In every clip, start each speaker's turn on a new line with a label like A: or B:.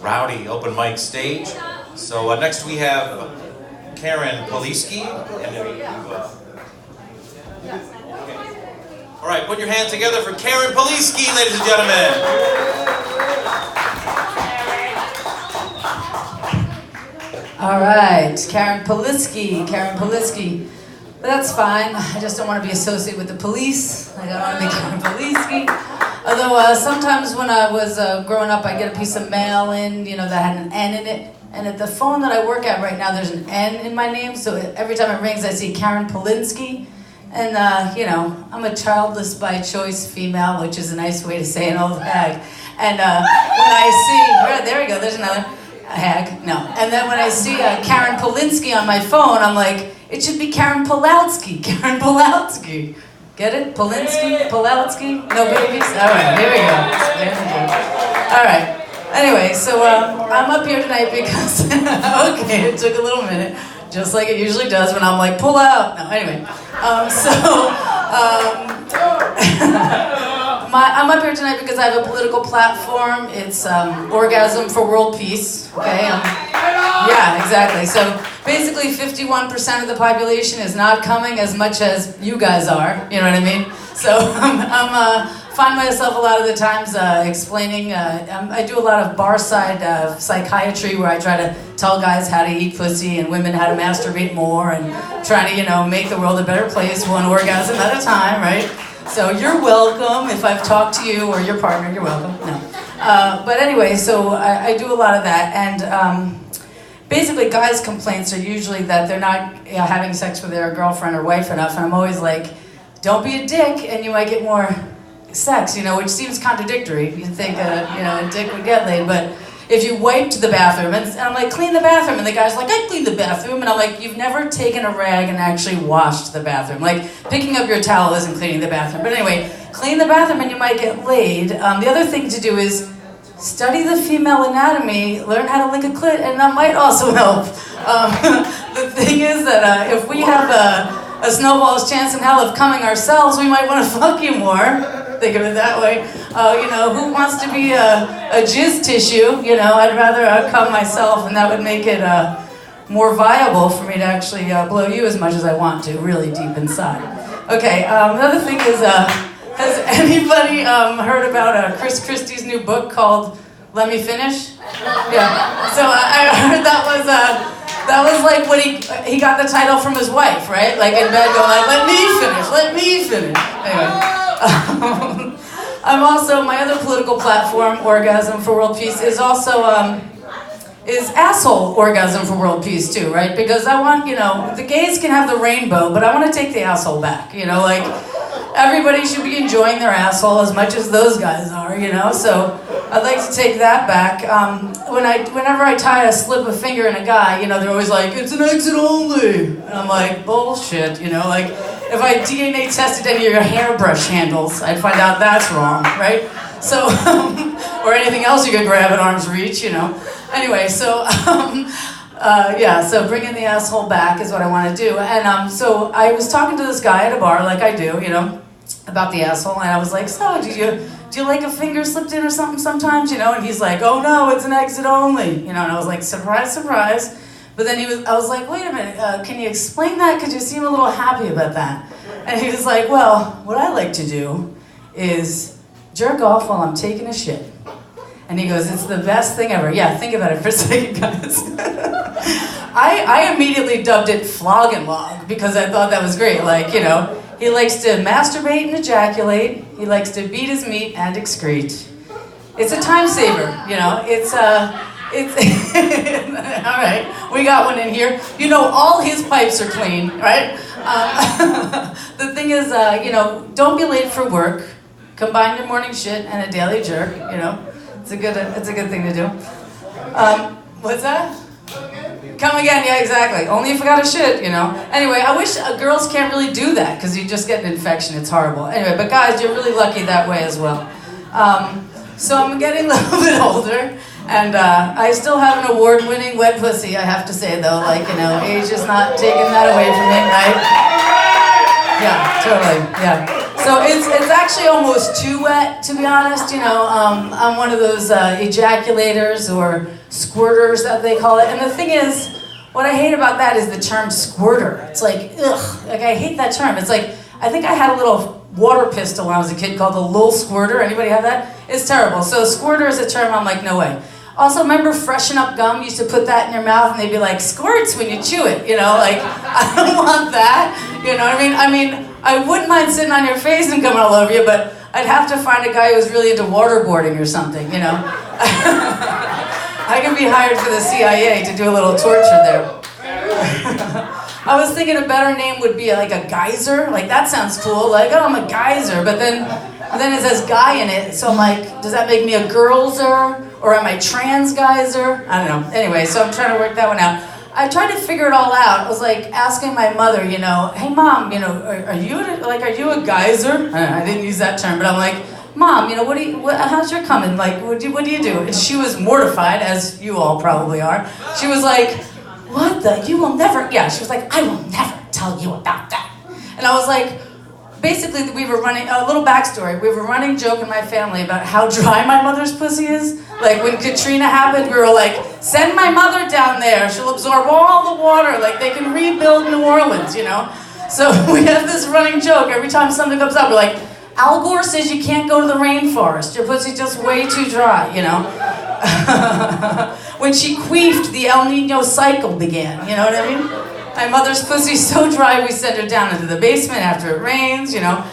A: rowdy open mic stage. So next we have Karen Poliski. All right, put your hands together for Karen Poliski, ladies and gentlemen.
B: All right, Karen Poliski. That's fine. I just don't want to be associated with the police. I don't want to be Karen Poliski. Although sometimes when I was growing up, I get a piece of mail in, that had an N in it. And at the phone that I work at right now, there's an N in my name. So every time it rings, I see Karen Polinsky. And, I'm a childless by choice female, which is a nice way to say an old hag. And when I see, there we go, there's another hag. No. And then when I see Karen Polinsky on my phone, I'm like, it should be Karen Polatsky. Karen Polatsky. Get it? Polinsky? Polatsky? No babies? All right, here we go. All right. Anyway, so I'm up here tonight because, okay, it took a little minute, just like it usually does when I'm like, pull out. No, anyway. I'm up here tonight because I have a political platform. It's Orgasm for World Peace, okay? Yeah, exactly. So basically 51% of the population is not coming as much as you guys are, you know what I mean? So I'm find myself a lot of the times explaining, I do a lot of bar-side psychiatry where I try to tell guys how to eat pussy and women how to masturbate more and trying to, make the world a better place one orgasm at a time, right? So you're welcome. If I've talked to you or your partner, you're welcome. No. But anyway, so I do a lot of that. And basically, guys' complaints are usually that they're not having sex with their girlfriend or wife enough. And I'm always like, don't be a dick and you might get more sex, which seems contradictory. You'd think, a dick would get laid, but if you wiped the bathroom, and I'm like, clean the bathroom, and the guy's like, I cleaned the bathroom, and I'm like, you've never taken a rag and actually washed the bathroom. Like, picking up your towel isn't cleaning the bathroom. But anyway, clean the bathroom and you might get laid. The other thing to do is study the female anatomy, learn how to lick a clit, and that might also help. The thing is that if we have a snowball's chance in hell of coming ourselves, we might want to fuck you more. Think of it that way. Who wants to be a jizz tissue? I'd rather come myself, and that would make it more viable for me to actually blow you as much as I want to, really deep inside. Okay, another thing is, has anybody heard about Chris Christie's new book called Let Me Finish? Yeah, so I heard that was like when he got the title from his wife, right? Like in bed going like, let me finish. Anyway. I'm also, my other political platform, Orgasm for World Peace, is also, is asshole Orgasm for World Peace too, right? Because I want, the gays can have the rainbow, but I want to take the asshole back, like, everybody should be enjoying their asshole as much as those guys are, so I'd like to take that back. Whenever I tie a slip of finger in a guy, they're always like, it's an exit only. And I'm like, bullshit, like, if I DNA tested any of your hairbrush handles, I'd find out that's wrong, right? So, or anything else you could grab at arm's reach, Anyway, so, so bringing the asshole back is what I want to do. And so I was talking to this guy at a bar, like I do, about the asshole, and I was like, so, do you like a finger slipped in or something sometimes, And he's like, oh no, it's an exit only, and I was like, surprise, surprise. But then I was like, wait a minute, can you explain that? Because you seem a little happy about that. And he was like, well, what I like to do is jerk off while I'm taking a shit. And he goes, it's the best thing ever. Yeah, think about it for a second, guys. I immediately dubbed it flog and log because I thought that was great. Like, he likes to masturbate and ejaculate. He likes to beat his meat and excrete. It's a time saver, It's all right, we got one in here. All his pipes are clean, right? The thing is, don't be late for work. Combine your morning shit and a daily jerk, It's a good thing to do. What's that? Come again, yeah, exactly. Only if I got a shit, Anyway, I wish girls can't really do that because you just get an infection. It's horrible. Anyway, but guys, you're really lucky that way as well. So I'm getting a little bit older. And I still have an award-winning wet pussy, I have to say, though. Like, age is not taking that away from me, right? Yeah, totally, yeah. So it's actually almost too wet, to be honest. You know, I'm one of those ejaculators or squirters that they call it. And the thing is, what I hate about that is the term squirter. It's like, ugh, like I hate that term. It's like, I think I had a little water pistol when I was a kid called a Lil Squirter. Anybody have that? It's terrible. So squirter is a term I'm like, no way. Also, remember Freshen Up gum? You used to put that in your mouth and they'd be like, squirts when you chew it, you know? Like, I don't want that, you know what I mean? I mean, I wouldn't mind sitting on your face and coming all over you, but I'd have to find a guy who was really into waterboarding or something, you know? I could be hired for the CIA to do a little torture there. I was thinking a better name would be like a geyser. Like, that sounds cool. Like, oh, I'm a geyser. But then it says guy in it, so I'm like, does that make me a girlser? Or am I trans geyser? I don't know. Anyway, so I'm trying to work that one out. I tried to figure it all out. I was like asking my mother, you know, hey mom, you know, are you a geyser? I didn't use that term, but I'm like, Mom, you know, how's your coming? Like, what do you do? And she was mortified, as you all probably are. She was like, what the, you will never, yeah, she was like, I will never tell you about that. And I was like, basically, we were running, a little backstory, we were running joke in my family about how dry my mother's pussy is. Like, when Katrina happened, we were like, send my mother down there, she'll absorb all the water, like they can rebuild New Orleans, you know? So we have this running joke, every time something comes up, we're like, Al Gore says you can't go to the rainforest, your pussy's just way too dry, you know? When she queefed, the El Nino cycle began, you know what I mean? My mother's pussy's so dry, we send her down into the basement after it rains, you know.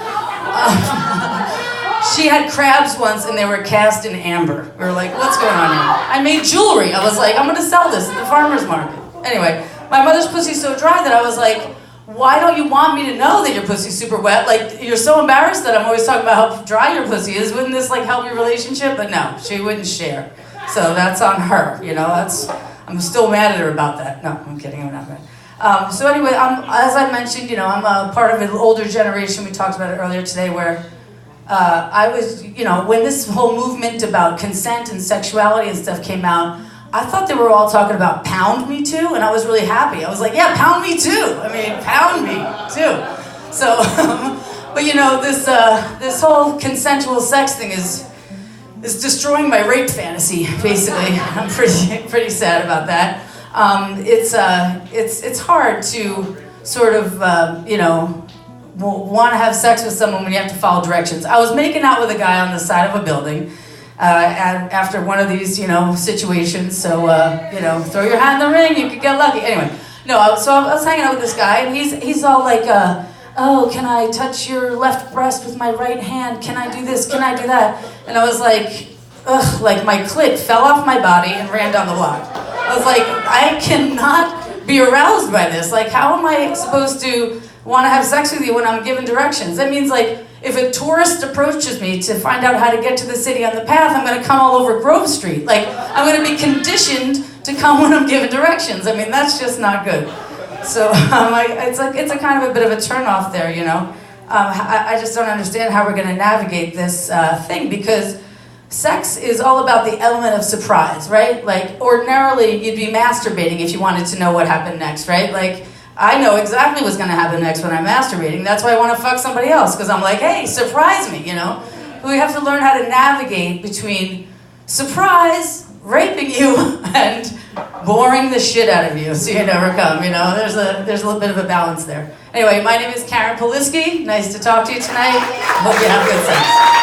B: She had crabs once and they were cast in amber. We were like, what's going on here? I made jewelry. I was like, I'm gonna sell this at the farmer's market. Anyway, my mother's pussy's so dry that I was like, why don't you want me to know that your pussy's super wet? Like, you're so embarrassed that I'm always talking about how dry your pussy is. Wouldn't this like help your relationship? But no, she wouldn't share. So that's on her, you know, I'm still mad at her about that. No, I'm kidding, I'm not mad. So anyway, as I mentioned, you know, I'm a part of an older generation. We talked about it earlier today where I was, you know, when this whole movement about consent and sexuality and stuff came out, I thought they were all talking about pound me too, and I was really happy. I was like, yeah, pound me too. I mean, pound me too. So, but you know, this whole consensual sex thing is destroying my rape fantasy, basically. I'm pretty sad about that. It's hard to sort of, you know, want to have sex with someone when you have to follow directions. I was making out with a guy on the side of a building and after one of these, you know, situations. So, you know, throw your hat in the ring, you could get lucky. Anyway, no, so I was hanging out with this guy, and he's all like, oh, can I touch your left breast with my right hand? Can I do this? Can I do that? And I was like, ugh, like my clit fell off my body and ran down the block. I was like, I cannot be aroused by this. Like, how am I supposed to want to have sex with you when I'm given directions? That means, like, if a tourist approaches me to find out how to get to the city on the path, I'm going to come all over Grove Street. Like, I'm going to be conditioned to come when I'm given directions. I mean, that's just not good. So it's a kind of a bit of a turnoff there, you know. I just don't understand how we're going to navigate this thing, because sex is all about the element of surprise, right? Like, ordinarily, you'd be masturbating if you wanted to know what happened next, right? Like, I know exactly what's going to happen next when I'm masturbating. That's why I want to fuck somebody else, because I'm like, hey, surprise me, you know? We have to learn how to navigate between surprise, raping you, and boring the shit out of you so you never come, you know? There's a little bit of a balance there. Anyway, my name is Karen Polisky. Nice to talk to you tonight. Hope you have good sex.